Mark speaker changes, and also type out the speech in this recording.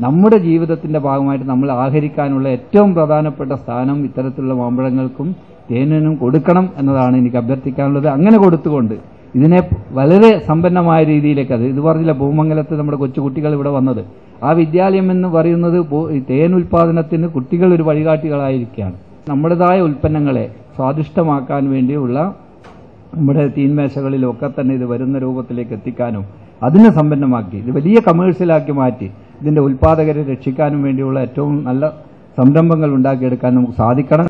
Speaker 1: നമ്മുടെ ജീവിതത്തിന്റെ ഭാഗമായിട്ട് നമ്മൾ ആഹരിക്കാനുള്ള ഏറ്റവും പ്രധാനപ്പെട്ട സ്ഥാനം ഇത്തരത്തിലുള്ള മാമ്പഴങ്ങൾക്കും തേനിനും കൊടുക്കണം എന്നതാണ് എനിക്ക് അഭ്യർത്ഥിക്കാനുള്ളത്. അങ്ങനെ കൊടുത്തുകൊണ്ട് ഇതിനെ വളരെ സമ്പന്നമായ രീതിയിലേക്ക് ഇത് പറഞ്ഞില്ല, ഭൂമംഗലത്ത് നമ്മുടെ കൊച്ചുകുട്ടികൾ ഇവിടെ വന്നത്, ആ വിദ്യാലയം എന്ന് പറയുന്നത് തേൻ ഉൽപാദനത്തിന് കുട്ടികൾ ഒരു വഴികാട്ടികളായിരിക്കുകയാണ്. നമ്മുടേതായ ഉൽപ്പന്നങ്ങളെ സ്വാദിഷ്ടമാക്കാൻ വേണ്ടിയുള്ള നമ്മുടെ തീന്മേശകളിലൊക്കെ തന്നെ ഇത് വരുന്ന രൂപത്തിലേക്ക് എത്തിക്കാനും അതിനെ സമ്പന്നമാക്കി ഇത് വലിയ കമേഴ്ഷ്യലാക്കി മാറ്റി ഇതിന്റെ ഉൽപാദകരെ രക്ഷിക്കാനും വേണ്ടിയുള്ള ഏറ്റവും നല്ല സംരംഭങ്ങൾ ഉണ്ടാക്കിയെടുക്കാൻ നമുക്ക് സാധിക്കണം.